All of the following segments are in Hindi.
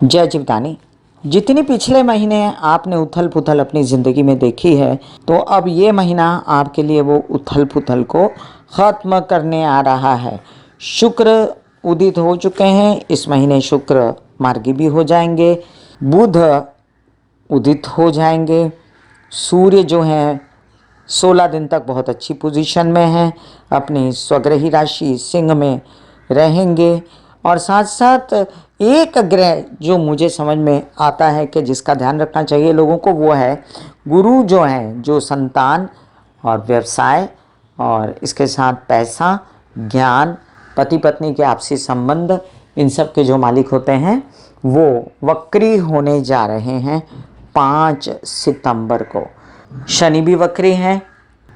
जय जीवदानी। जितनी पिछले महीने आपने उथल पुथल अपनी ज़िंदगी में देखी है, तो अब ये महीना आपके लिए वो उथल पुथल को ख़त्म करने आ रहा है। शुक्र उदित हो चुके हैं। इस महीने शुक्र मार्गी भी हो जाएंगे, बुध उदित हो जाएंगे, सूर्य जो हैं 16 दिन तक बहुत अच्छी पोजीशन में हैं, अपनी स्वग्रही राशि सिंह में रहेंगे। और साथ साथ एक ग्रह जो मुझे समझ में आता है कि जिसका ध्यान रखना चाहिए लोगों को, वो है गुरु, जो हैं जो संतान और व्यवसाय और इसके साथ पैसा, ज्ञान, पति पत्नी के आपसी संबंध, इन सब के जो मालिक होते हैं वो वक्री होने जा रहे हैं 5 सितंबर को। शनि भी वक्री हैं,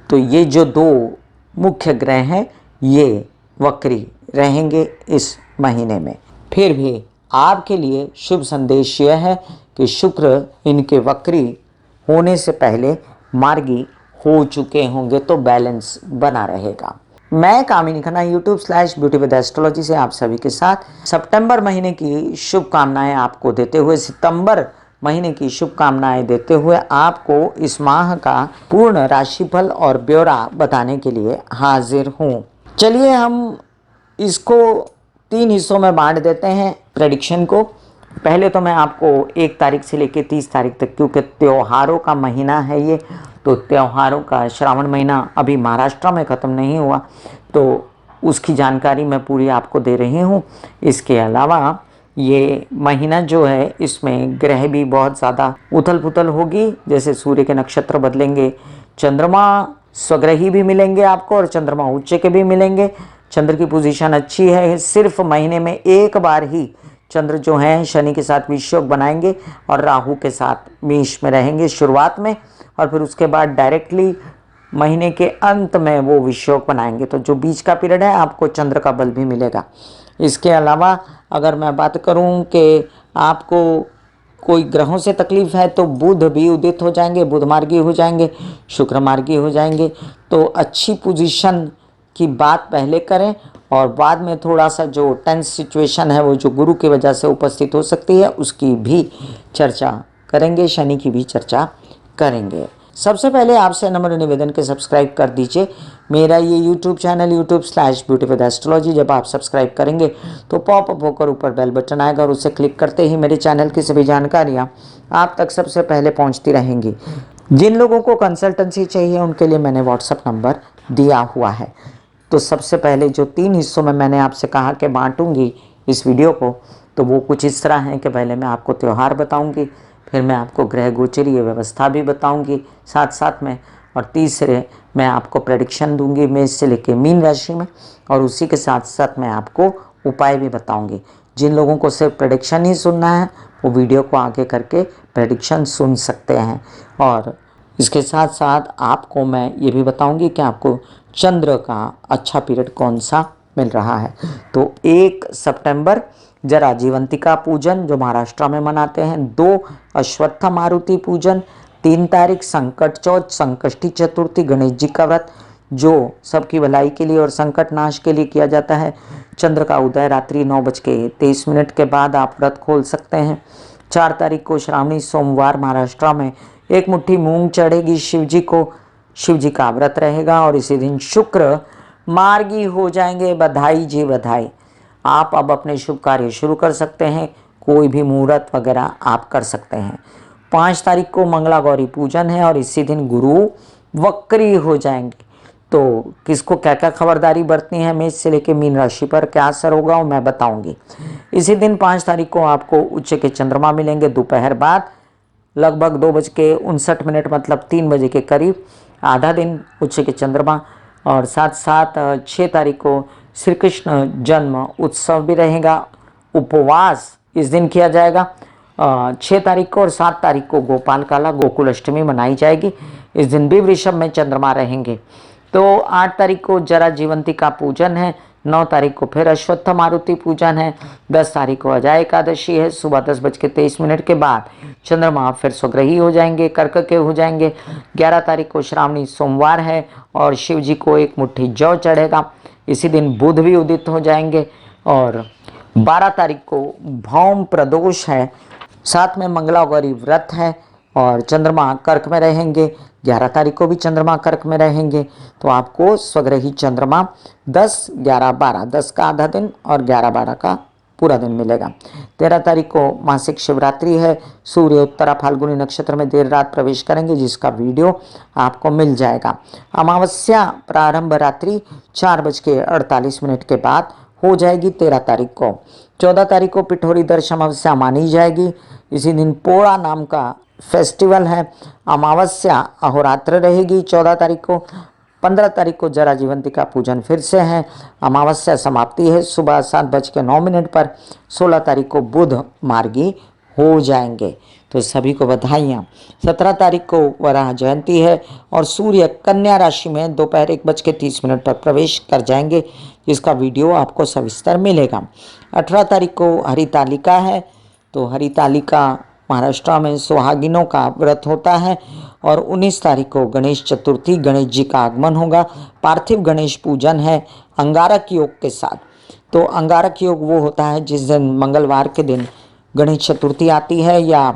तो ये जो दो मुख्य ग्रह हैं ये वक्री रहेंगे इस महीने में। फिर भी आपके लिए शुभ संदेश यह है कि शुक्र इनके वक्री होने से पहले मार्गी हो चुके होंगे, तो बैलेंस बना रहेगा। मैं कामिनी खन्ना YouTube/ब्यूटी विद एस्ट्रोलॉजी से आप सभी के साथ सितंबर महीने की शुभकामनाएं आपको देते हुए, सितंबर महीने की शुभकामनाएं देते हुए आपको इस माह का पूर्ण राशिफल और ब्यौरा बताने के लिए हाजिर हूँ। चलिए हम इसको 3 हिस्सों में बांट देते हैं प्रेडिक्शन को। पहले तो मैं आपको 1 तारीख से लेकर 30 तारीख तक, क्योंकि त्योहारों का महीना है ये, तो त्योहारों का श्रावण महीना अभी महाराष्ट्र में ख़त्म नहीं हुआ, तो उसकी जानकारी मैं पूरी आपको दे रही हूँ। इसके अलावा ये महीना जो है इसमें ग्रह भी बहुत ज़्यादा उथल पुथल होगी, जैसे सूर्य के नक्षत्र बदलेंगे, चंद्रमा स्वग्रही भी मिलेंगे आपको और चंद्रमा उच्च के भी मिलेंगे। चंद्र की पोजीशन अच्छी है, सिर्फ महीने में एक बार ही चंद्र जो हैं शनि के साथ विषयोग बनाएंगे और राहु के साथ मेष में रहेंगे शुरुआत में, और फिर उसके बाद डायरेक्टली महीने के अंत में वो विषयोग बनाएंगे। तो जो बीच का पीरियड है आपको चंद्र का बल भी मिलेगा। इसके अलावा अगर मैं बात करूं कि आपको कोई ग्रहों से तकलीफ है, तो बुध भी उदित हो जाएंगे, बुध मार्गी हो जाएंगे, शुक्र मार्गी हो जाएंगे। तो अच्छी पोजीशन की बात पहले करें और बाद में थोड़ा सा जो टेंस सिचुएशन है वो जो गुरु की वजह से उपस्थित हो सकती है उसकी भी चर्चा करेंगे, शनि की भी चर्चा करेंगे। सबसे पहले आपसे नम्र निवेदन के सब्सक्राइब कर दीजिए मेरा ये YouTube चैनल YouTube/ब्यूटी विद एस्ट्रोलॉजी। जब आप सब्सक्राइब करेंगे तो पॉपअप होकर ऊपर बेल बटन आएगा और उसे क्लिक करते ही मेरे चैनल की सभी जानकारियाँ आप तक सबसे पहले पहुँचती रहेंगी। जिन लोगों को कंसल्टेंसी चाहिए उनके लिए मैंने व्हाट्सअप नंबर दिया हुआ है। तो सबसे पहले जो 3 हिस्सों में मैंने आपसे कहा कि बांटूंगी इस वीडियो को, तो वो कुछ इस तरह हैं कि पहले मैं आपको त्यौहार बताऊंगी, फिर मैं आपको ग्रह गोचरीय व्यवस्था भी बताऊंगी साथ साथ में, और तीसरे मैं आपको प्रेडिक्शन दूंगी मेष से लेकर मीन राशि में, और उसी के साथ साथ मैं आपको उपाय भी बताऊंगी। जिन लोगों को सिर्फ प्रेडिक्शन ही सुनना है वो वीडियो को आगे करके प्रेडिक्शन सुन सकते हैं। और इसके साथ साथ आपको मैं ये भी बताऊंगी कि आपको चंद्र का अच्छा पीरियड कौन सा मिल रहा है। तो 1 सितंबर जरा जीवंतिका पूजन जो महाराष्ट्र में मनाते हैं, 2 अश्वत्थ मारुति पूजन, 3 तारीख संकट चौथ, संकष्टी चतुर्थी, गणेश जी का व्रत जो सबकी भलाई के लिए और संकट नाश के लिए किया जाता है। चंद्र का उदय रात्रि 9:23 के बाद आप व्रत खोल सकते हैं। 4 तारीख को श्रावणी सोमवार महाराष्ट्र में 1 मुट्ठी मूंग चढ़ेगी शिव जी को, शिव जी का व्रत रहेगा। और इसी दिन शुक्र मार्गी हो जाएंगे। बधाई जी बधाई। आप अब अपने शुभ कार्य शुरू कर सकते हैं, कोई भी मुहूर्त वगैरह आप कर सकते हैं। 5 तारीख को मंगला गौरी पूजन है और इसी दिन गुरु वक्री हो जाएंगे। तो किसको क्या क्या खबरदारी बरतनी है मेष से लेकर मीन राशि पर, क्या असर होगा वो मैं बताऊंगी। इसी दिन 5 तारीख को आपको उच्च के चंद्रमा मिलेंगे दोपहर बाद लगभग 2:59 मतलब 3 बजे के करीब, आधा दिन उच्च के चंद्रमा। और साथ साथ 6 तारीख को श्री कृष्ण जन्म उत्सव भी रहेगा, उपवास इस दिन किया जाएगा 6 तारीख को। और 7 तारीख को गोपाल काला गोकुल अष्टमी मनाई जाएगी, इस दिन भी वृषभ में चंद्रमा रहेंगे। तो 8 तारीख को जरा जीवंतिका पूजन है, 9 तारीख को फिर अश्वत्थ मारुति पूजन है, 10 तारीख को अजय एकादशी है, सुबह 10:23 के बाद चंद्रमा फिर स्वग्रही हो जाएंगे, कर्क के हो जाएंगे। 11 तारीख को श्रावणी सोमवार है और शिव जी को 1 मुट्ठी जौ चढ़ेगा। इसी दिन बुध भी उदित हो जाएंगे। और 12 तारीख को भौम प्रदोष है, साथ में मंगला गौरी व्रत है और चंद्रमा कर्क में रहेंगे। 11 तारीख को भी चंद्रमा कर्क में रहेंगे। तो आपको स्वग्रही चंद्रमा 10, 11, 12, 10 का आधा दिन और 11, 12 का पूरा दिन मिलेगा। 13 तारीख को मासिक शिवरात्रि है। सूर्य उत्तरा फाल्गुनी नक्षत्र में देर रात प्रवेश करेंगे, जिसका वीडियो आपको मिल जाएगा। अमावस्या प्रारंभ रात्रि 4:48 के बाद हो जाएगी 13 तारीख को। 14 तारीख को पिठोरी दर्श अमावस्या मानी जाएगी। इसी दिन पोड़ा नाम का फेस्टिवल है। अमावस्या अहोरात्र रहेगी 14 तारीख को। 15 तारीख को जरा जीवंती का पूजन फिर से है। अमावस्या समाप्ति है सुबह 7:09 पर। 16 तारीख को बुध मार्गी हो जाएंगे। तो सभी को बधाइयाँ। 17 तारीख को वराह जयंती है और सूर्य कन्या राशि में दोपहर 1:30 पर प्रवेश कर जाएंगे, जिसका वीडियो आपको सविस्तर मिलेगा। 18 तारीख को हरितालिका है। तो हरितालिका महाराष्ट्र में सुहागिनों का व्रत होता है। और 19 तारीख को गणेश चतुर्थी, गणेश जी का आगमन होगा। पार्थिव गणेश पूजन है अंगारक योग के साथ। तो अंगारक योग वो होता है जिस दिन मंगलवार के दिन गणेश चतुर्थी आती है या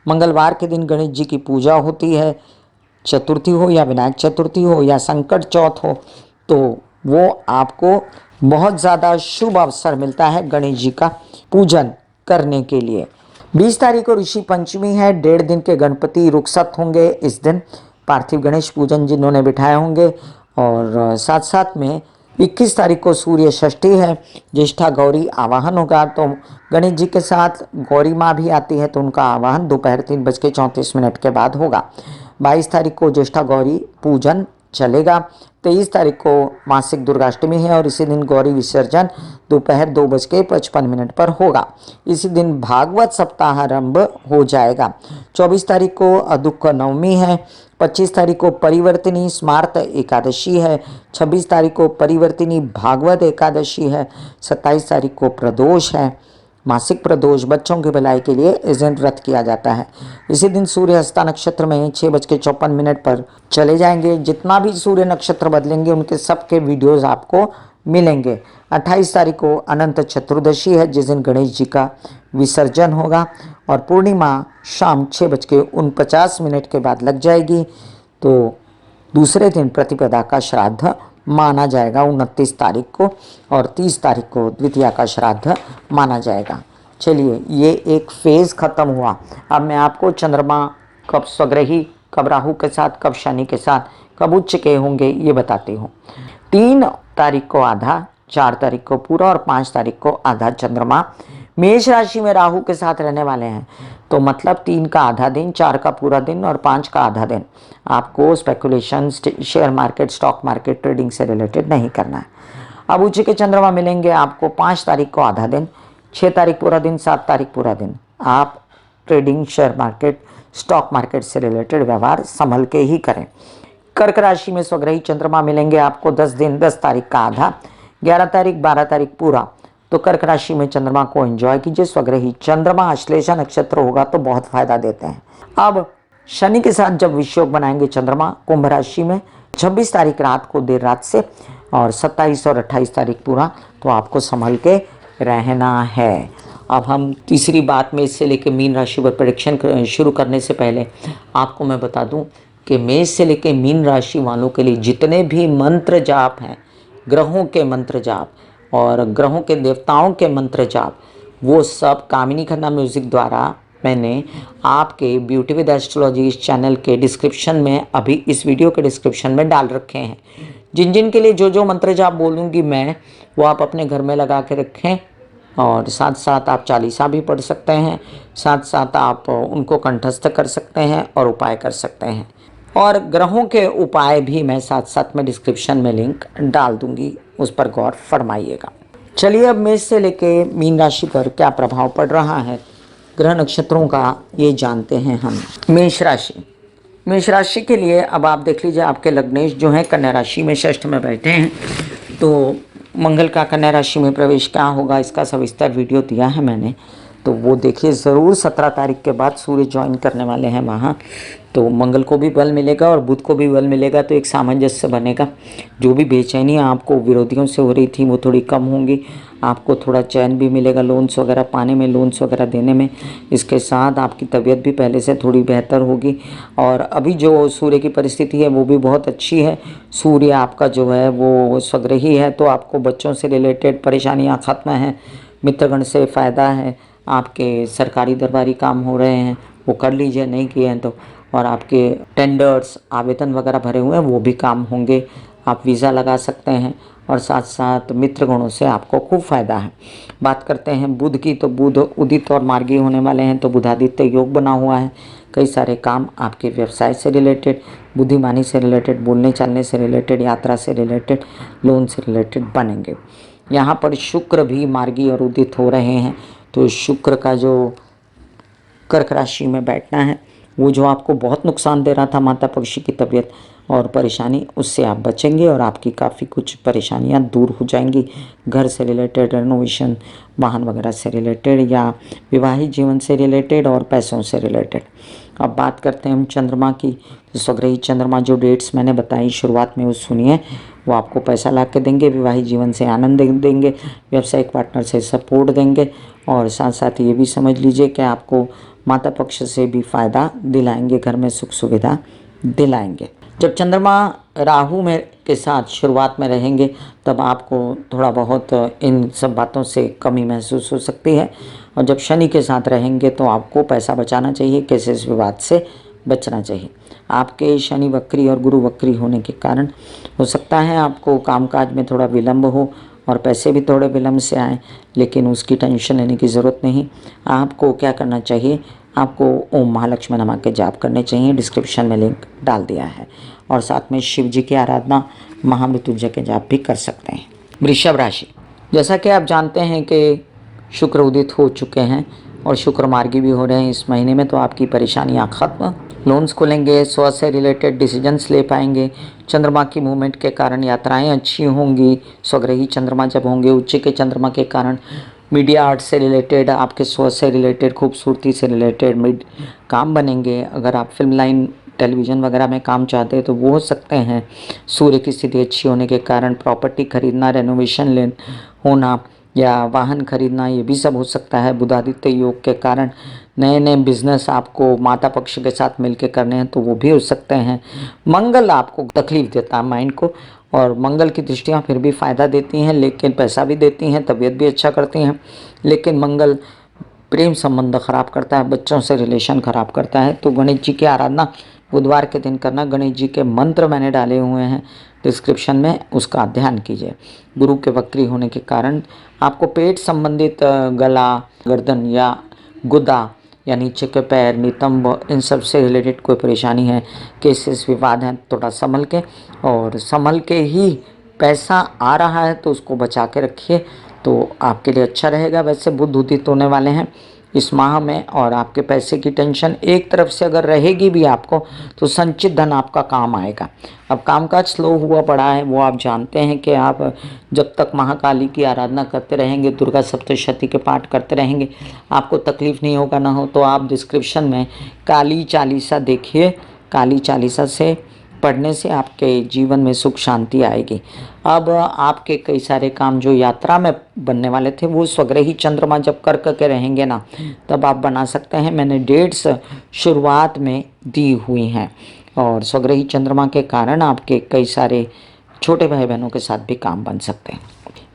मंगलवार के दिन गणेश जी की पूजा होती है। चतुर्थी हो या विनायक चतुर्थी हो या संकट चौथ हो, तो वो आपको बहुत ज़्यादा शुभ अवसर मिलता है गणेश जी का पूजन करने के लिए। 20 तारीख को ऋषि पंचमी है। 1.5 दिन के गणपति रुखसत होंगे इस दिन। पार्थिव गणेश पूजन जिन्होंने बिठाए होंगे। और साथ साथ में 21 तारीख को सूर्य षष्ठी है। ज्येष्ठा गौरी आवाहन होगा। तो गणेश जी के साथ गौरी माँ भी आती है, तो उनका आवाहन दोपहर 3:34 के बाद होगा। 22 तारीख को ज्येष्ठा गौरी पूजन चलेगा। 23 तारीख को मासिक दुर्गाष्टमी है और इसी दिन गौरी विसर्जन दोपहर 2:55 पर होगा। इसी दिन भागवत सप्ताह आरंभ हो जाएगा। 24 तारीख को अदुक्ख नवमी है। 25 तारीख को परिवर्तिनी स्मार्त एकादशी है। 26 तारीख को परिवर्तिनी भागवत एकादशी है। 27 तारीख को प्रदोष है, मासिक प्रदोष। बच्चों की भलाई के लिए इस दिन व्रत किया जाता है। इसी दिन सूर्य हस्ता नक्षत्र में 6:54 पर चले जाएंगे। जितना भी सूर्य नक्षत्र बदलेंगे उनके सबके वीडियोस आपको मिलेंगे। 28 तारीख को अनंत चतुर्दशी है, जिस दिन गणेश जी का विसर्जन होगा और पूर्णिमा शाम 6:49 के बाद लग जाएगी। तो दूसरे दिन प्रतिपदा का श्राद्ध माना जाएगा 29 तारीख को और 30 तारीख को द्वितीया का श्राद्ध माना जाएगा। चलिए, ये एक फेज़ ख़त्म हुआ। अब मैं आपको चंद्रमा कब स्वग्रही, कब राहु के साथ, कब शनि के साथ, कब उच्च के होंगे ये बताती हूँ। 3 तारीख को आधा, 4 तारीख को पूरा और 5 तारीख को आधा चंद्रमा मेष राशि में राहु के साथ रहने वाले हैं। तो मतलब 3 का आधा दिन, 4 का पूरा दिन और 5 का आधा दिन आपको speculation, share market, stock market, trading से रिलेटेड नहीं करना है। अब उच्च के चंद्रमा मिलेंगे आपको 5 तारीख को आधा दिन, 6 तारीख पूरा दिन, 7 तारीख पूरा दिन। आप trading, share market, stock market से रिलेटेड व्यवहार संभल के ही करें। कर्क राशि में स्वग्रही चंद्रमा मिलेंगे आपको 10 दिन, 10 तारीख का आधा, 11 तारीख, 12 तारीख पूरा। तो कर्क राशि में चंद्रमा को एंजॉय कीजिए। स्वग्रही चंद्रमा अश्लेषा नक्षत्र होगा तो बहुत फायदा देते हैं। अब शनि के साथ जब विषयोग बनाएंगे चंद्रमा कुंभ राशि में 26 तारीख रात को देर रात से और 27 और 28 तारीख पूरा, तो आपको संभल के रहना है। अब हम तीसरी बात में इससे लेकर मीन राशि पर प्रेडिक्शन शुरू करने से पहले आपको मैं बता दूं कि मेष से लेकर मीन राशि वालों के लिए जितने भी मंत्र जाप हैं, ग्रहों के मंत्र जाप और ग्रहों के देवताओं के मंत्र जाप, वो सब कामिनी खन्ना म्यूज़िक द्वारा मैंने आपके ब्यूटी विद एस्ट्रोलॉजी इस चैनल के डिस्क्रिप्शन में, अभी इस वीडियो के डिस्क्रिप्शन में डाल रखे हैं। जिन जिन के लिए जो जो मंत्र जाप बोलूँगी मैं, वो आप अपने घर में लगा के रखें और साथ साथ आप चालीसा भी पढ़ सकते हैं, साथ साथ आप उनको कंठस्थ कर सकते हैं और उपाय कर सकते हैं। और ग्रहों के उपाय भी मैं साथ साथ में डिस्क्रिप्शन में लिंक डाल दूंगी, उस पर गौर फरमाइएगा। चलिए, अब मेष से लेके मीन राशि पर क्या प्रभाव पड़ रहा है ग्रह नक्षत्रों का, ये जानते हैं हम। मेष राशि के लिए अब आप देख लीजिए, आपके लग्नेश जो हैं कन्या राशि में षष्ठ में बैठे हैं। तो मंगल का कन्या राशि में प्रवेश क्या होगा, इसका सविस्तर वीडियो दिया है मैंने, तो वो देखिए ज़रूर 17 तारीख के बाद सूर्य ज्वाइन करने वाले हैं वहाँ। तो मंगल को भी बल मिलेगा और बुध को भी बल मिलेगा, तो एक सामंजस्य बनेगा। जो भी बेचैनी आपको विरोधियों से हो रही थी वो थोड़ी कम होंगी। आपको थोड़ा चैन भी मिलेगा लोन्स वगैरह पाने में, लोन्स वगैरह देने में। इसके साथ आपकी तबीयत भी पहले से थोड़ी बेहतर होगी। और अभी जो सूर्य की परिस्थिति है वो भी बहुत अच्छी है। सूर्य आपका जो है वो स्वग्रही है, तो आपको बच्चों से रिलेटेड परेशानियाँ ख़त्म हैं, मित्रगण से फ़ायदा है, आपके सरकारी दरबारी काम हो रहे हैं वो कर लीजिए, नहीं किए हैं तो। और आपके टेंडर्स आवेदन वगैरह भरे हुए हैं वो भी काम होंगे, आप वीज़ा लगा सकते हैं। और साथ साथ मित्रगणों से आपको खूब फ़ायदा है। बात करते हैं बुध की, तो बुध उदित और मार्गी होने वाले हैं, तो बुधादित्य योग बना हुआ है। कई सारे काम आपके व्यवसाय से रिलेटेड, बुद्धिमानी से रिलेटेड, बोलने चालने से रिलेटेड, यात्रा से रिलेटेड, लोन से रिलेटेड बनेंगे। यहाँ पर शुक्र भी मार्गी और उदित हो रहे हैं, तो शुक्र का जो कर्क राशि में बैठना है वो जो आपको बहुत नुकसान दे रहा था, माता पक्षी की तबीयत और परेशानी, उससे आप बचेंगे और आपकी काफ़ी कुछ परेशानियां दूर हो जाएंगी। घर से रिलेटेड, रेनोवेशन, वाहन वगैरह से रिलेटेड, या विवाहित जीवन से रिलेटेड और पैसों से रिलेटेड। अब बात करते हैं हम चंद्रमा की। तो स्वग्रही चंद्रमा जो डेट्स मैंने बताई शुरुआत में वो सुनिए, वो आपको पैसा ला के देंगे, विवाहित जीवन से आनंद देंगे, व्यावसायिक पार्टनर से सपोर्ट देंगे, और साथ साथ ये भी समझ लीजिए कि आपको माता पक्ष से भी फ़ायदा दिलाएंगे, घर में सुख सुविधा दिलाएंगे। जब चंद्रमा राहु में के साथ शुरुआत में रहेंगे तब आपको थोड़ा बहुत इन सब बातों से कमी महसूस हो सकती है। और जब शनि के साथ रहेंगे तो आपको पैसा बचाना चाहिए, केसेस विवाद से बचना चाहिए। आपके शनि वक्री और गुरु वक्री होने के कारण हो सकता है आपको कामकाज में थोड़ा विलंब हो और पैसे भी थोड़े विलंब से आएँ, लेकिन उसकी टेंशन लेने की ज़रूरत नहीं। आपको क्या करना चाहिए, आपको ओम महालक्ष्मी नमः के जाप करने चाहिए, डिस्क्रिप्शन में लिंक डाल दिया है। और साथ में शिव जी की आराधना, महामृत्युंजय के जाप भी कर सकते हैं। वृषभ राशि, जैसा कि आप जानते हैं कि शुक्र उदित हो चुके हैं और शुक्र मार्गी भी हो रहे हैं इस महीने में, तो आपकी परेशानियाँ खत्म, लोन्स खुलेंगे, स्वास्थ्य से रिलेटेड डिसीजंस ले पाएंगे। चंद्रमा की मूवमेंट के कारण यात्राएं अच्छी होंगी। स्वग्रही चंद्रमा जब होंगे, उच्च के चंद्रमा के कारण मीडिया आर्ट से रिलेटेड, आपके स्वास्थ्य से रिलेटेड, खूबसूरती से रिलेटेड काम बनेंगे। अगर आप फिल्म लाइन, टेलीविज़न वगैरह में काम चाहते हैं तो वो हो सकते हैं। सूर्य की स्थिति अच्छी होने के कारण प्रॉपर्टी खरीदना, रेनोवेशन होना या वाहन खरीदना, ये भी सब हो सकता है। बुधादित्य योग के कारण नए नए बिजनेस आपको माता पक्ष के साथ मिलकर करने हैं तो वो भी हो सकते हैं। मंगल आपको तकलीफ देता है माइंड को, और मंगल की दृष्टियाँ फिर भी फ़ायदा देती हैं, लेकिन पैसा भी देती हैं, तबीयत भी अच्छा करती हैं। लेकिन मंगल प्रेम संबंध खराब करता है, बच्चों से रिलेशन खराब करता है। तो गणेश जी की आराधना बुधवार के दिन करना। गणेश जी के मंत्र मैंने डाले हुए हैं डिस्क्रिप्शन में, उसका ध्यान कीजिए। गुरु के वक्री होने के कारण आपको पेट संबंधित, गला, गर्दन या गुदा या नीचे के पैर, नितंब, इन सब से रिलेटेड कोई परेशानी है, केसेस विवाद हैं, थोड़ा संभल के, और संभल के ही पैसा आ रहा है तो उसको बचा के रखिए, तो आपके लिए अच्छा रहेगा। वैसे बुध उदित होने वाले हैं इस माह में, और आपके पैसे की टेंशन एक तरफ से अगर रहेगी भी आपको तो संचित धन आपका काम आएगा। अब कामकाज स्लो हुआ पड़ा है, वो आप जानते हैं कि आप जब तक महाकाली की आराधना करते रहेंगे, दुर्गा सप्तशती के पाठ करते रहेंगे, आपको तकलीफ नहीं होगा। ना हो तो आप डिस्क्रिप्शन में काली चालीसा देखिए, काली चालीसा से पढ़ने से आपके जीवन में सुख शांति आएगी। अब आपके कई सारे काम जो यात्रा में बनने वाले थे वो स्वग्रही चंद्रमा जब कर्क के रहेंगे ना, तब आप बना सकते हैं। मैंने डेट्स शुरुआत में दी हुई हैं, और स्वग्रही चंद्रमा के कारण आपके कई सारे छोटे भाई बहनों के साथ भी काम बन सकते हैं।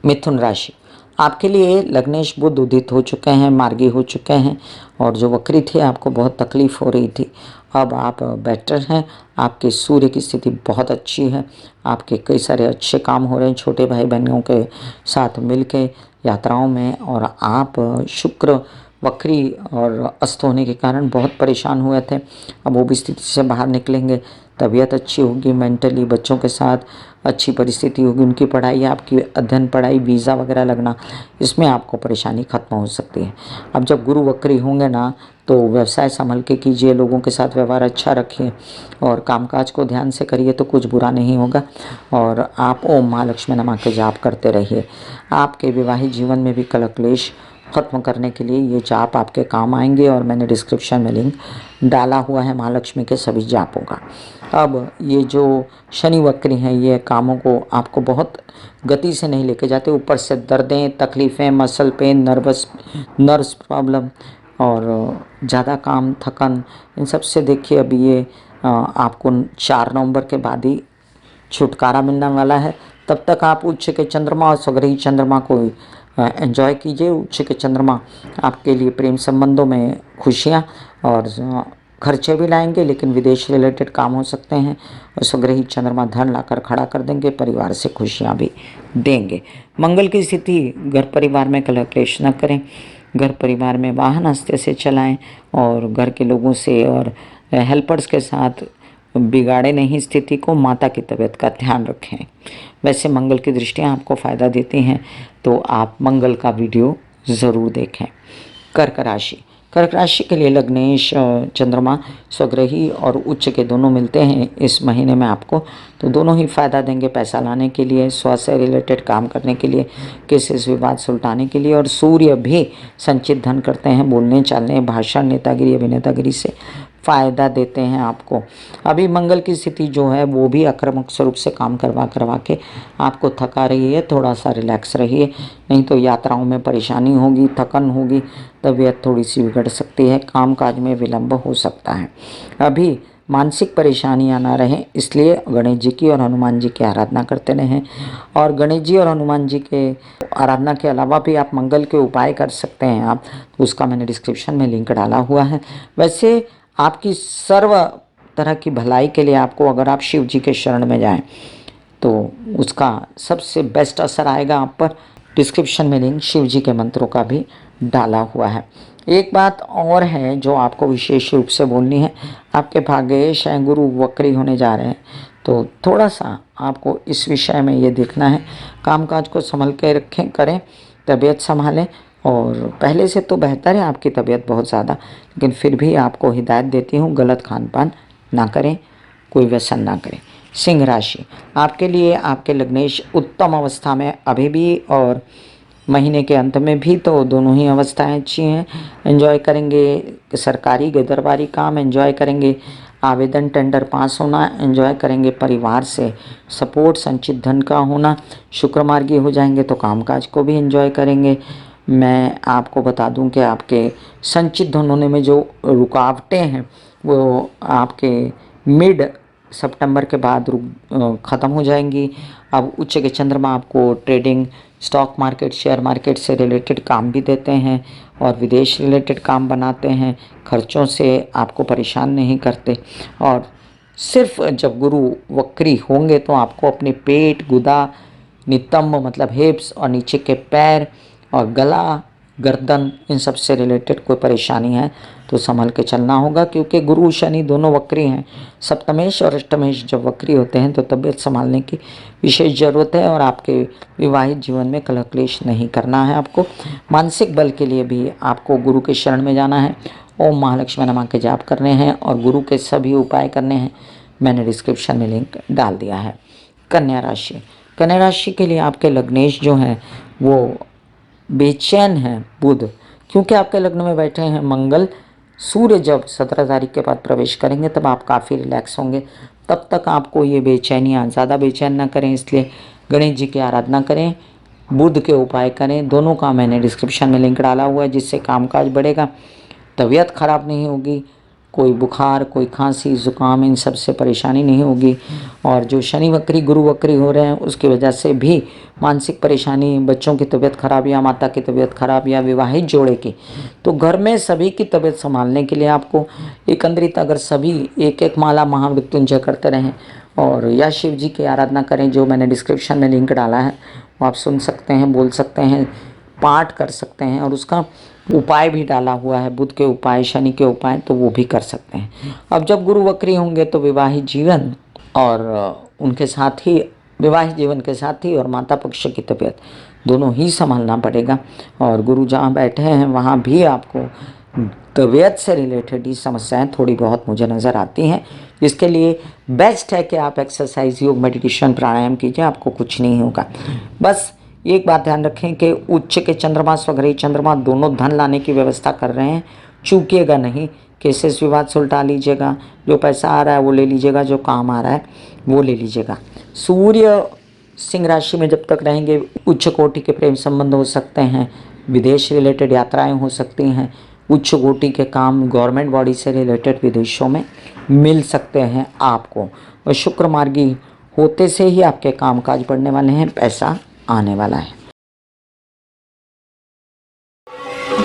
मिथुन राशि, आपके लिए लग्नेश बुध उदित हो चुके हैं, मार्गी हो चुके हैं, और जो वक्री थे आपको बहुत तकलीफ हो रही थी, अब आप बेटर हैं। आपके सूर्य की स्थिति बहुत अच्छी है, आपके कई सारे अच्छे काम हो रहे हैं छोटे भाई बहनों के साथ मिलके यात्राओं में। और आप शुक्र वक्री और अस्त होने के कारण बहुत परेशान हुए थे, अब वो भी स्थिति से बाहर निकलेंगे, तबीयत अच्छी होगी, मेंटली बच्चों के साथ अच्छी परिस्थिति होगी, उनकी पढ़ाई, आपकी अध्ययन पढ़ाई, वीज़ा वगैरह लगना, इसमें आपको परेशानी खत्म हो सकती है। अब जब गुरु वक्री होंगे ना तो व्यवसाय संभल के कीजिए, लोगों के साथ व्यवहार अच्छा रखिए और कामकाज को ध्यान से करिए तो कुछ बुरा नहीं होगा। और आप ओम महालक्ष्मी नमः के जाप करते रहिए। आपके विवाहित जीवन में भी कलह क्लेश ख़त्म करने के लिए ये जाप आपके काम आएंगे और मैंने डिस्क्रिप्शन में लिंक डाला हुआ है महालक्ष्मी के सभी जापों का। अब ये जो शनि वक्री हैं ये कामों को आपको बहुत गति से नहीं लेके जाते, ऊपर से दर्दें, तकलीफ़ें, मसल पेन, नर्व्स प्रॉब्लम और ज़्यादा काम, थकन, इन सब से देखिए अभी ये आपको 4 नवंबर के बाद ही छुटकारा मिलने वाला है। तब तक आप उच्च के चंद्रमा और स्वग्रही चंद्रमा को एंजॉय कीजिए। उच्च के चंद्रमा आपके लिए प्रेम संबंधों में खुशियाँ और खर्चे भी लाएंगे, लेकिन विदेश रिलेटेड काम हो सकते हैं। और स्वग्रही चंद्रमा धन लाकर खड़ा कर देंगे, परिवार से खुशियाँ भी देंगे। मंगल की स्थिति, घर परिवार में कलह क्लेश न करें, घर परिवार में वाहन आस्ते से चलाएं और घर के लोगों से और हेल्पर्स के साथ बिगाड़े नहीं स्थिति को। माता की तबीयत का ध्यान रखें। वैसे मंगल की दृष्टियाँ आपको फ़ायदा देती हैं, तो आप मंगल का वीडियो ज़रूर देखें। कर्क राशि, कर्क राशि के लिए लग्नेश चंद्रमा स्वग्रही और उच्च के दोनों मिलते हैं इस महीने में आपको, तो दोनों ही फ़ायदा देंगे पैसा लाने के लिए, स्वास्थ्य रिलेटेड काम करने के लिए, केसेस विवाद सुलटाने के लिए। और सूर्य भी संचित धन करते हैं, बोलने चालने, भाषण, नेतागिरी, अभिनेतागिरी से फ़ायदा देते हैं आपको। अभी मंगल की स्थिति जो है वो भी आक्रामक स्वरूप से काम करवा के आपको थका रही है। थोड़ा सा रिलैक्स रहिए, नहीं तो यात्राओं में परेशानी होगी, थकन होगी, तबीयत थोड़ी सी बिगड़ सकती है, कामकाज में विलंब हो सकता है। अभी मानसिक परेशानियां ना रहें, इसलिए गणेश जी की और हनुमान जी की आराधना करते रहें। और गणेश जी और हनुमान जी के आराधना के अलावा भी आप मंगल के उपाय कर सकते हैं आप, उसका मैंने डिस्क्रिप्शन में लिंक डाला हुआ है। वैसे आपकी सर्व तरह की भलाई के लिए आपको, अगर आप शिव जी के शरण में जाएं तो उसका सबसे बेस्ट असर आएगा आप पर। डिस्क्रिप्शन में लिंक शिव जी के मंत्रों का भी डाला हुआ है। एक बात और है जो आपको विशेष रूप से बोलनी है, आपके भाग्येश हैं गुरु वक्री होने जा रहे हैं, तो थोड़ा सा आपको इस विषय में ये देखना है, कामकाज को संभल के रखें, करें, तबीयत संभालें। और पहले से तो बेहतर है आपकी तबीयत बहुत ज़्यादा, लेकिन फिर भी आपको हिदायत देती हूँ गलत खान पान ना करें, कोई व्यसन ना करें। सिंह राशि, आपके लिए आपके लग्नेश उत्तम अवस्था में अभी भी और महीने के अंत में भी, तो दोनों ही अवस्थाएं अच्छी हैं। एंजॉय करेंगे सरकारी दरबारी काम, एंजॉय करेंगे आवेदन टेंडर पास होना, एंजॉय करेंगे परिवार से सपोर्ट, संचित धन का होना, शुक्र मार्गी हो जाएंगे तो कामकाज को भी एंजॉय करेंगे। मैं आपको बता दूं कि आपके संचित धन होने में जो रुकावटें हैं वो आपके मिड सितंबर के बाद ख़त्म हो जाएंगी। अब उच्च के चंद्रमा आपको trading, stock market, share market से रिलेटेड काम भी देते हैं और विदेश रिलेटेड काम बनाते हैं, खर्चों से आपको परेशान नहीं करते। और सिर्फ जब गुरु वक्री होंगे तो आपको अपने पेट, गुदा, नितंब मतलब हिप्स और नीचे के पैर और गला, गर्दन, इन सब से रिलेटेड कोई परेशानी है तो संभल के चलना होगा, क्योंकि गुरु शनि दोनों वक्री हैं। सप्तमेश और अष्टमेश जब वक्री होते हैं तो तबीयत संभालने की विशेष ज़रूरत है और आपके विवाहित जीवन में कलह क्लेश नहीं करना है आपको। मानसिक बल के लिए भी आपको गुरु के शरण में जाना है, ओम महालक्ष्मी नमः के जाप करने हैं और गुरु के सभी उपाय करने हैं। मैंने डिस्क्रिप्शन में लिंक डाल दिया है। कन्या राशि, कन्या राशि के लिए आपके लग्नेश जो हैं वो बेचैन है बुध, क्योंकि आपके लग्न में बैठे हैं मंगल। सूर्य जब 17 तारीख के बाद प्रवेश करेंगे तब आप काफ़ी रिलैक्स होंगे, तब तक आपको ये बेचैनियाँ ज़्यादा बेचैन ना करें, इसलिए गणेश जी की आराधना करें, बुध के उपाय करें। दोनों का मैंने डिस्क्रिप्शन में लिंक डाला हुआ है, जिससे कामकाज बढ़ेगा, तबीयत खराब नहीं होगी, कोई बुखार, कोई खांसी, ज़ुकाम, इन सब से परेशानी नहीं होगी। और जो शनि वक्री, गुरु वक्री हो रहे हैं उसकी वजह से भी मानसिक परेशानी, बच्चों की तबीयत खराब या माता की तबीयत खराब या विवाहित जोड़े की, तो घर में सभी की तबीयत संभालने के लिए आपको एकंदरित अगर सभी एक एक माला महामृत्युंजय करते रहें और या शिव जी की आराधना करें, जो मैंने डिस्क्रिप्शन में लिंक डाला है वो आप सुन सकते हैं, बोल सकते हैं, पाठ कर सकते हैं और उसका उपाय भी डाला हुआ है, बुध के उपाय, शनि के उपाय, तो वो भी कर सकते हैं। अब जब गुरु वक्री होंगे तो विवाहित जीवन और उनके साथ ही, विवाहित जीवन के साथ ही और माता पक्ष की तबीयत दोनों ही संभालना पड़ेगा। और गुरु जहाँ बैठे हैं वहाँ भी आपको तबीयत से रिलेटेड ही समस्याएं थोड़ी बहुत मुझे नज़र आती हैं। इसके लिए बेस्ट है कि आप एक्सरसाइज, योग, मेडिटेशन, प्राणायाम कीजिए, आपको कुछ नहीं होगा। बस एक बात ध्यान रखें कि उच्च के चंद्रमा स्वग्रही चंद्रमा दोनों धन लाने की व्यवस्था कर रहे हैं, चूकिएगा नहीं। केसेस विवाद सुलटा लीजिएगा, जो पैसा आ रहा है वो ले लीजिएगा, जो काम आ रहा है वो ले लीजिएगा। सूर्य सिंह राशि में जब तक रहेंगे उच्च कोटि के प्रेम संबंध हो सकते हैं, विदेश रिलेटेड यात्राएं हो सकती हैं, उच्च कोटि के काम गवर्नमेंट बॉडी से रिलेटेड विदेशों में मिल सकते हैं आपको। और शुक्र मार्गी होते से ही आपके कामकाज बढ़ने वाले हैं, पैसा आने वाला है।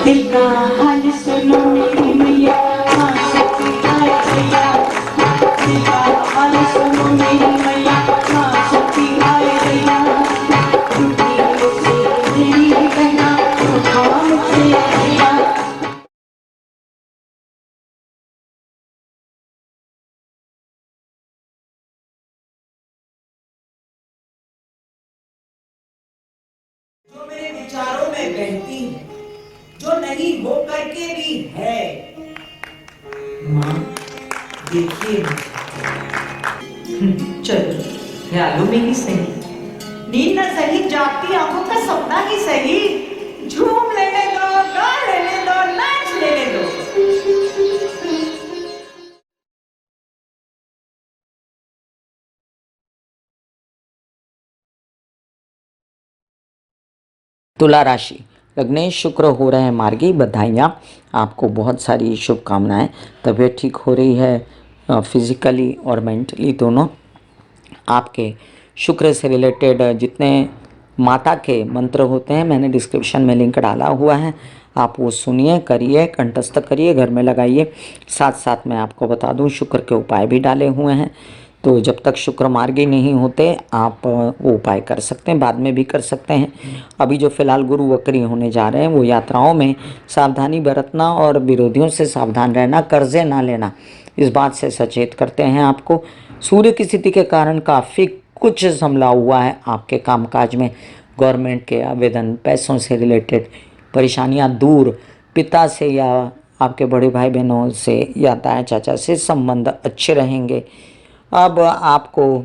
दिल का हाल सुनो मेरी मैया, शक्ति आए भैया। दिल का हाल सुनो मेरी मैया, शक्ति आए भैया। टूटी मुझसे मेरी बहना, उठा मुझसे भैया। जो मेरे विचारों में बहती है, जो नहीं हो करके भी है। माँ देखिए, चलो ख्यालों में ही सही, नींद न सही, जागती आंखों का सपना ही सही। झूम लेने दो, गा लेने दो, नाच लेने दो। तुला राशि, लग्नेश शुक्र हो रहे हैं मार्गी, बधाइयाँ आपको, बहुत सारी शुभकामनाएं। तबीयत ठीक हो रही है फिजिकली और मेंटली दोनों। आपके शुक्र से रिलेटेड जितने माता के मंत्र होते हैं मैंने डिस्क्रिप्शन में लिंक डाला हुआ है, आप वो सुनिए, करिए, कंठस्थ करिए, घर में लगाइए। साथ साथ मैं आपको बता दूं शुक्र के उपाय भी डाले हुए हैं, तो जब तक शुक्र मार्गी नहीं होते आप वो उपाय कर सकते हैं, बाद में भी कर सकते हैं। अभी जो फिलहाल गुरु वक्री होने जा रहे हैं वो यात्राओं में सावधानी बरतना और विरोधियों से सावधान रहना, कर्जे ना लेना, इस बात से सचेत करते हैं आपको। सूर्य की स्थिति के कारण काफ़ी कुछ संभला हुआ है आपके कामकाज में, गवर्नमेंट के आवेदन, पैसों से रिलेटेड परेशानियां दूर, पिता से या आपके बड़े भाई बहनों से या ताया चाचा से संबंध अच्छे रहेंगे। अब आपको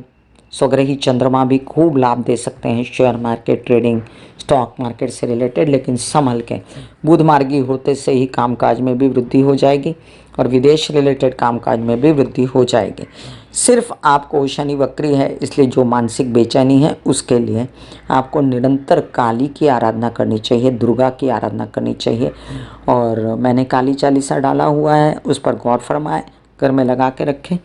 स्वग्रही चंद्रमा भी खूब लाभ दे सकते हैं share market, trading, stock market से रिलेटेड, लेकिन संभल के। बुध मार्गी होते से ही कामकाज में भी वृद्धि हो जाएगी और विदेश रिलेटेड कामकाज में भी वृद्धि हो जाएगी। सिर्फ आपको शनि वक्री है, इसलिए जो मानसिक बेचैनी है उसके लिए आपको निरंतर काली की आराधना करनी चाहिए, दुर्गा की आराधना करनी चाहिए। और मैंने काली चालीसा डाला हुआ है, उस पर गौर फरमाएं, घर में लगा के रखें,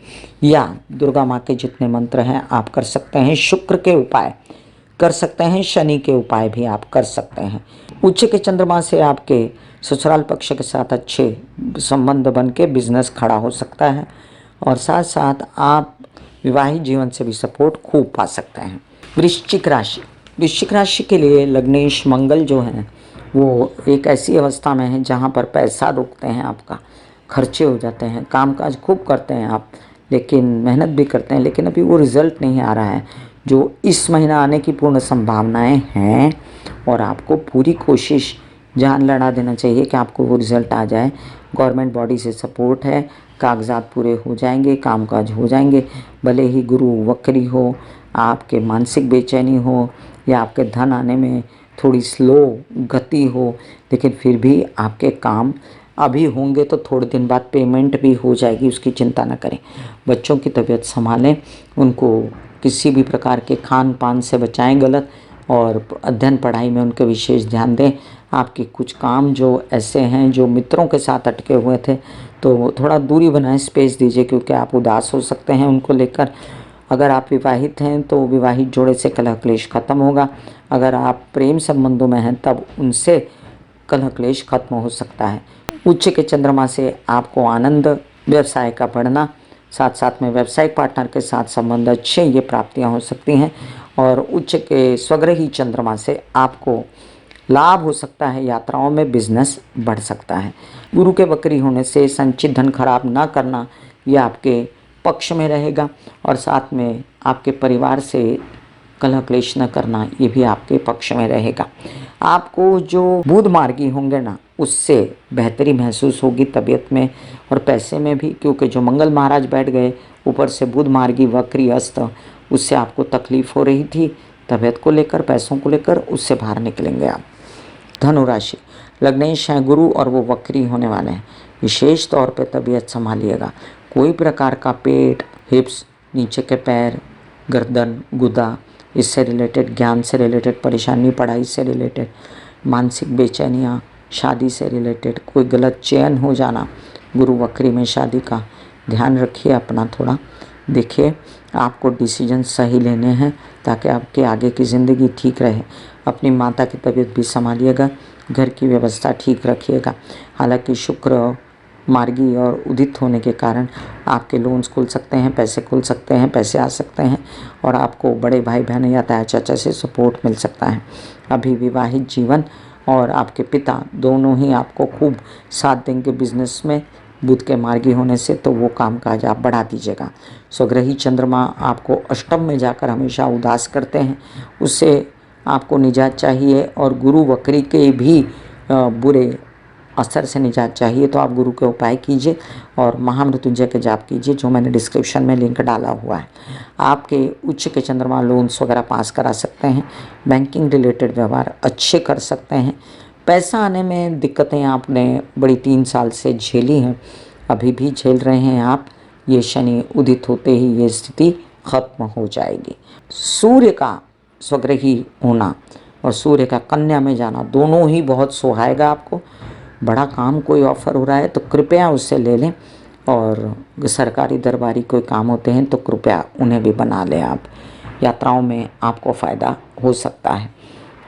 या दुर्गा माँ के जितने मंत्र हैं आप कर सकते हैं। शुक्र के उपाय कर सकते हैं, शनि के उपाय भी आप कर सकते हैं। उच्च के चंद्रमा से आपके ससुराल पक्ष के साथ अच्छे संबंध बन के बिजनेस खड़ा हो सकता है, और साथ साथ आप विवाहित जीवन से भी सपोर्ट खूब पा सकते हैं। वृश्चिक राशि, वृश्चिक राशि के लिए लग्नेश मंगल जो हैं वो एक ऐसी अवस्था में है जहाँ पर पैसा रोकते हैं, आपका खर्चे हो जाते हैं, कामकाज खूब करते हैं आप, लेकिन मेहनत भी करते हैं, लेकिन अभी वो रिज़ल्ट नहीं आ रहा है जो इस महीना आने की पूर्ण संभावनाएं हैं। और आपको पूरी कोशिश जान लड़ा देना चाहिए कि आपको वो रिज़ल्ट आ जाए। गवर्नमेंट बॉडी से सपोर्ट है, कागजात पूरे हो जाएंगे, कामकाज हो जाएंगे। भले ही गुरु वक्री हो, आपके मानसिक बेचैनी हो, या आपके धन आने में थोड़ी स्लो गति हो, लेकिन फिर भी आपके काम अभी होंगे, तो थोड़े दिन बाद पेमेंट भी हो जाएगी, उसकी चिंता न करें। बच्चों की तबीयत संभालें, उनको किसी भी प्रकार के खान पान से बचाएं गलत, और अध्ययन पढ़ाई में उनके विशेष ध्यान दें। आपके कुछ काम जो ऐसे हैं जो मित्रों के साथ अटके हुए थे, तो थोड़ा दूरी बनाएं, स्पेस दीजिए, क्योंकि आप उदास हो सकते हैं उनको लेकर। अगर आप विवाहित हैं तो विवाहित जोड़े से कलह क्लेश खत्म होगा, अगर आप प्रेम संबंधों में हैं तब उनसे कलह क्लेश खत्म हो सकता है। उच्च के चंद्रमा से आपको आनंद, व्यवसाय का बढ़ना, साथ साथ में व्यावसायिक पार्टनर के साथ संबंध अच्छे, ये प्राप्तियां हो सकती हैं। और उच्च के स्वग्रही चंद्रमा से आपको लाभ हो सकता है, यात्राओं में बिजनेस बढ़ सकता है। गुरु के वक्री होने से संचित धन खराब ना करना, ये आपके पक्ष में रहेगा, और साथ में आपके परिवार से कलह क्लेश न करना, ये भी आपके पक्ष में रहेगा। आपको जो बुध मार्गी होंगे ना, उससे बेहतरी महसूस होगी तबीयत में और पैसे में भी, क्योंकि जो मंगल महाराज बैठ गए, ऊपर से बुध मार्गी वक्री अस्त, उससे आपको तकलीफ हो रही थी, तबीयत को लेकर, पैसों को लेकर उससे बाहर निकलेंगे आप। धनु राशि, लग्नेश हैं गुरु और वो वक्री होने वाले हैं। विशेष तौर पे तबीयत संभालिएगा। कोई प्रकार का पेट, हिप्स, नीचे के पैर, गर्दन, गुदा, इससे रिलेटेड, ज्ञान से रिलेटेड परेशानी, पढ़ाई से रिलेटेड, मानसिक बेचैनियाँ, शादी से रिलेटेड, कोई गलत चयन हो जाना, गुरु वक्री में शादी का ध्यान रखिए अपना थोड़ा। देखिए आपको डिसीजन सही लेने हैं ताकि आपके आगे की ज़िंदगी ठीक रहे। अपनी माता की तबीयत भी संभालिएगा, घर की व्यवस्था ठीक रखिएगा। हालांकि शुक्र मार्गी और उदित होने के कारण आपके लोन्स खुल सकते हैं, पैसे खुल सकते हैं, पैसे आ सकते हैं और आपको बड़े भाई बहन या ताया चाचा से सपोर्ट मिल सकता है। अभी विवाहित जीवन और आपके पिता दोनों ही आपको खूब साथ देंगे बिजनेस में बुध के मार्गी होने से, तो वो कामकाज आप बढ़ा दीजिएगा। स्वग्रही चंद्रमा आपको अष्टम में जाकर हमेशा उदास करते हैं, उससे आपको निजात चाहिए। और गुरु वक्री के भी बुरे असर से निजात चाहिए तो आप गुरु के उपाय कीजिए और महामृत्युंजय के जाप कीजिए, जो मैंने डिस्क्रिप्शन में लिंक डाला हुआ है। आपके उच्च के चंद्रमा लोन्स वगैरह पास करा सकते हैं। बैंकिंग रिलेटेड व्यवहार अच्छे कर सकते हैं। पैसा आने में दिक्कतें आपने बड़ी 3 साल से झेली हैं, अभी भी झेल रहे हैं आप। ये शनि उदित होते ही ये स्थिति खत्म हो जाएगी। सूर्य का स्वग्रही होना और सूर्य का कन्या में जाना दोनों ही बहुत सुहाएगा आपको। बड़ा काम कोई ऑफर हो रहा है तो कृपया उससे ले लें, और सरकारी दरबारी कोई काम होते हैं तो कृपया उन्हें भी बना लें आप। यात्राओं में आपको फ़ायदा हो सकता है।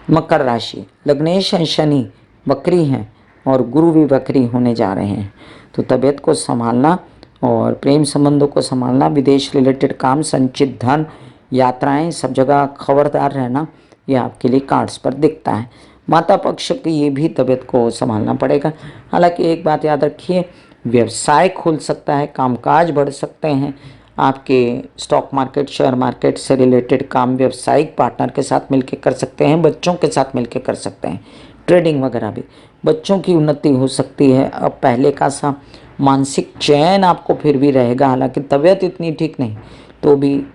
मकर राशि, लग्नेश हैं शनि वक्री हैं और गुरु भी वक्री होने जा रहे हैं, तो तबीयत को संभालना और प्रेम संबंधों को संभालना, विदेश रिलेटेड काम, संचित धन, यात्राएं, सब जगह खबरदार रहना, ये आपके लिए कार्ड्स पर दिखता है। माता पक्ष की ये भी तबीयत को संभालना पड़ेगा। हालांकि एक बात याद रखिए, व्यवसाय खुल सकता है, कामकाज बढ़ सकते हैं। आपके स्टॉक मार्केट, शेयर मार्केट से रिलेटेड काम व्यावसायिक पार्टनर के साथ मिलकर कर सकते हैं, बच्चों के साथ मिलकर कर सकते हैं। ट्रेडिंग वगैरह भी, बच्चों की उन्नति हो सकती है। अब पहले का सा मानसिक चैन आपको फिर भी रहेगा, हालांकि तबीयत इतनी ठीक नहीं तो भी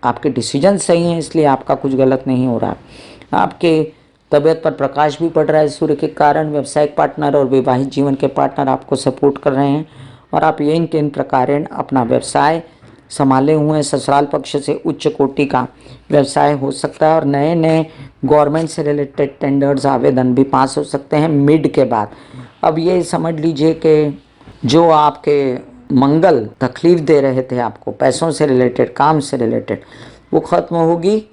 आपके डिसीजन सही हैं, इसलिए आपका कुछ गलत नहीं हो रहा। आपके तबीयत पर प्रकाश भी पड़ रहा है सूर्य के कारण। व्यावसायिक पार्टनर और वैवाहिक जीवन के पार्टनर आपको सपोर्ट कर रहे हैं और आप इन 3 प्रकार अपना व्यवसाय संभाले हुए हैं। ससुराल पक्ष से उच्च कोटि का व्यवसाय हो सकता है और नए नए गवर्नमेंट से रिलेटेड टेंडर्स आवेदन भी पास हो सकते हैं मिड के बाद। अब ये समझ लीजिए कि जो आपके मंगल तकलीफ दे रहे थे आपको, पैसों से रिलेटेड, काम से रिलेटेड, वो ख़त्म होगी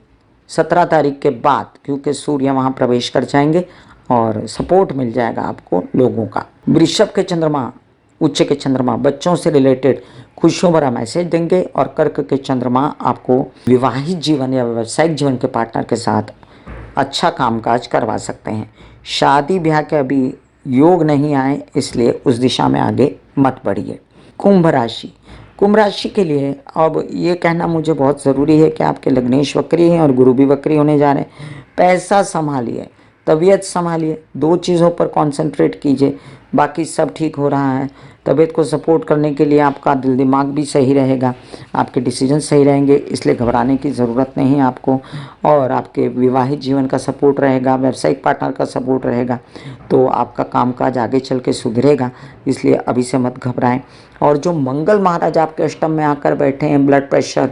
17 तारीख के बाद, क्योंकि सूर्य वहाँ प्रवेश कर जाएंगे और सपोर्ट मिल जाएगा आपको लोगों का। वृषभ के चंद्रमा, उच्च के चंद्रमा बच्चों से रिलेटेड खुशियों भरा मैसेज देंगे और कर्क के चंद्रमा आपको विवाहित जीवन या व्यावसायिक जीवन के पार्टनर के साथ अच्छा कामकाज करवा सकते हैं। शादी ब्याह के अभी योग नहीं आए, इसलिए उस दिशा में आगे मत बढ़िए। कुंभ राशि, कुंभ राशि के लिए अब ये कहना मुझे बहुत ज़रूरी है कि आपके लग्नेश वक्री हैं और गुरु भी वक्री होने जा रहे हैं। पैसा संभालिए, तबीयत संभालिए, 2 चीज़ों पर कंसंट्रेट कीजिए, बाकी सब ठीक हो रहा है। तबीयत को सपोर्ट करने के लिए आपका दिल दिमाग भी सही रहेगा, आपके डिसीजन सही रहेंगे, इसलिए घबराने की ज़रूरत नहीं है आपको। और आपके विवाहित जीवन का सपोर्ट रहेगा, व्यावसायिक पार्टनर का सपोर्ट रहेगा, तो आपका कामकाज आगे चल के सुधरेगा, इसलिए अभी से मत घबराएं। और जो मंगल महाराज आपके अष्टम में आकर बैठे हैं, ब्लड प्रेशर,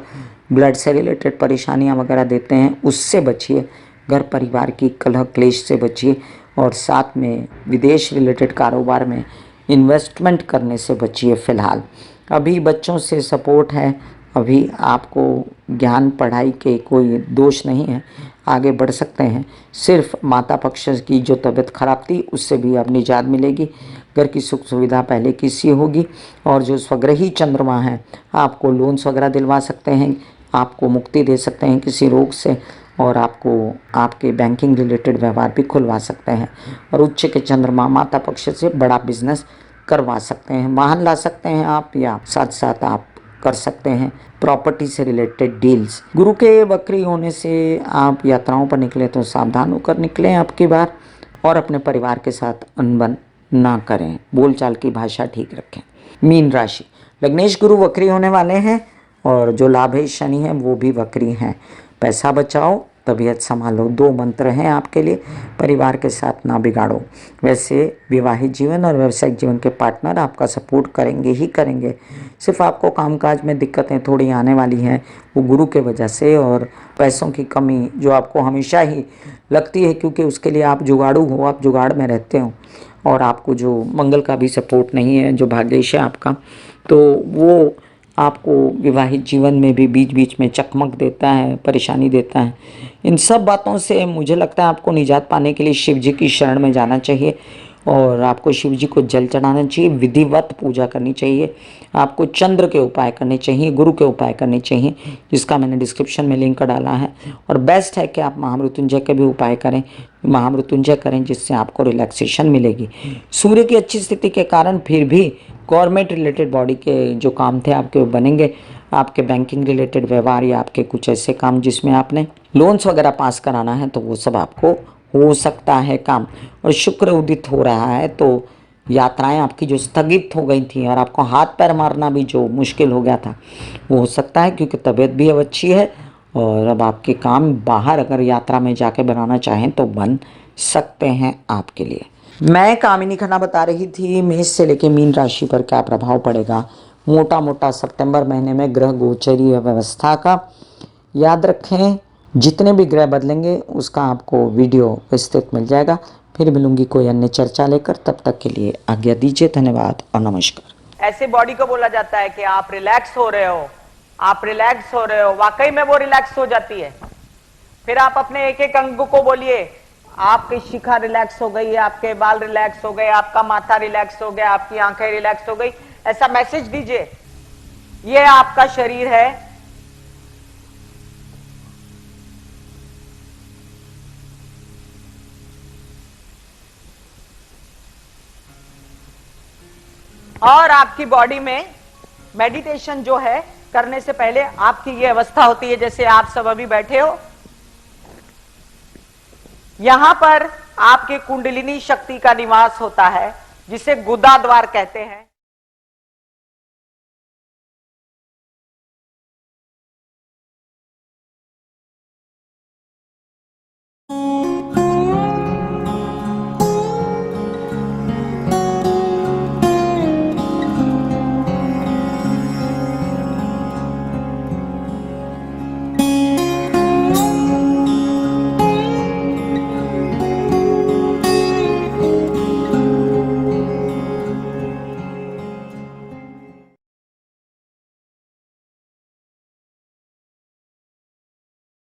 ब्लड से रिलेटेड परेशानियाँ वगैरह देते हैं, उससे बचिए। घर परिवार की कलह क्लेश से बचिए और साथ में विदेश रिलेटेड कारोबार में इन्वेस्टमेंट करने से बचिए। फ़िलहाल अभी बच्चों से सपोर्ट है, अभी आपको ज्ञान पढ़ाई के कोई दोष नहीं है, आगे बढ़ सकते हैं। सिर्फ माता पक्ष की जो तबीयत खराब थी उससे भी अब निजात मिलेगी। घर की सुख सुविधा पहले की सी होगी। और जो स्वग्रही चंद्रमा है आपको लोन्स वगैरह दिलवा सकते हैं, आपको मुक्ति दे सकते हैं किसी रोग से, और आपको आपके बैंकिंग रिलेटेड व्यवहार भी खुलवा सकते हैं। और उच्च के चंद्रमा माता पक्ष से बड़ा बिजनेस करवा सकते हैं, वाहन ला सकते हैं आप, या साथ साथ आप कर सकते हैं प्रॉपर्टी से रिलेटेड डील्स। गुरु के वक्री होने से आप यात्राओं पर निकले तो सावधान होकर निकलें अब की बार, और अपने परिवार के साथ अनबन ना करें, बोलचाल की भाषा ठीक रखें। मीन राशि, लग्नेश गुरु वक्री होने वाले हैं और जो लाभ है शनि है वो भी वक्री हैं। पैसा बचाओ, तबीयत संभालो। 2 मंत्र हैं आपके लिए, परिवार के साथ ना बिगाड़ो। वैसे विवाहित जीवन और व्यावसायिक जीवन के पार्टनर आपका सपोर्ट करेंगे ही करेंगे। सिर्फ आपको कामकाज में दिक्कतें थोड़ी आने वाली हैं, वो गुरु के वजह से, और पैसों की कमी जो आपको हमेशा ही लगती है, क्योंकि उसके लिए आप जुगाड़ू हो, आप जुगाड़ में रहते हो, और आपको जो मंगल का भी सपोर्ट नहीं है, जो भाग्येश है आपका, तो वो आपको विवाहित जीवन में भी बीच बीच में चकमक देता है, परेशानी देता है। इन सब बातों से मुझे लगता है आपको निजात पाने के लिए शिव जी की शरण में जाना चाहिए, और आपको शिव जी को जल चढ़ाना चाहिए, विधिवत पूजा करनी चाहिए, आपको चंद्र के उपाय करने चाहिए, गुरु के उपाय करने चाहिए, जिसका मैंने डिस्क्रिप्शन में लिंक डाला है। और बेस्ट है कि आप महामृत्युंजय के भी उपाय करें, महामृत्युंजय करें, जिससे आपको रिलैक्सेशन मिलेगी। सूर्य की अच्छी स्थिति के कारण फिर भी गवर्नमेंट रिलेटेड बॉडी के जो काम थे आपके वो बनेंगे। आपके बैंकिंग रिलेटेड व्यवहार या आपके कुछ ऐसे काम जिसमें आपने लोन्स वगैरह पास कराना है, तो वो सब आपको हो सकता है काम। और शुक्र उदित हो रहा है, तो यात्राएं आपकी जो स्थगित हो गई थी और आपको हाथ पैर मारना भी जो मुश्किल हो गया था, वो हो सकता है, क्योंकि तबीयत भी अब अच्छी है। और अब आपके काम बाहर अगर यात्रा में जाके बनाना चाहें तो बन सकते हैं आपके लिए। मैं कामिनी खन्ना बता रही थी मेष से लेके मीन राशि पर क्या प्रभाव पड़ेगा मोटा मोटा सितंबर महीने में ग्रह गोचरीय व्यवस्था का। याद रखें, जितने भी ग्रह बदलेंगे उसका आपको वीडियो विस्तृत मिल जाएगा। फिर मिलूंगी कोई अन्य चर्चा लेकर, तब तक के लिए आज्ञा दीजिए। धन्यवाद और नमस्कार। ऐसे बॉडी को बोला जाता है कि आप रिलैक्स हो रहे हो, आप रिलैक्स हो रहे हो, वाकई में वो रिलैक्स हो जाती है। फिर आप अपने एक एक अंग को बोलिए, आपकी शिखा रिलैक्स हो गई, आपके बाल रिलैक्स हो गए, आपका माथा रिलैक्स हो गया, आपकी आंखें रिलैक्स हो गई, ऐसा मैसेज दीजिए। ये आपका शरीर है, और आपकी बॉडी में मेडिटेशन जो है करने से पहले आपकी ये अवस्था होती है, जैसे आप सब अभी बैठे हो, यहां पर आपके कुंडलिनी शक्ति का निवास होता है, जिसे गुदा द्वार कहते हैं।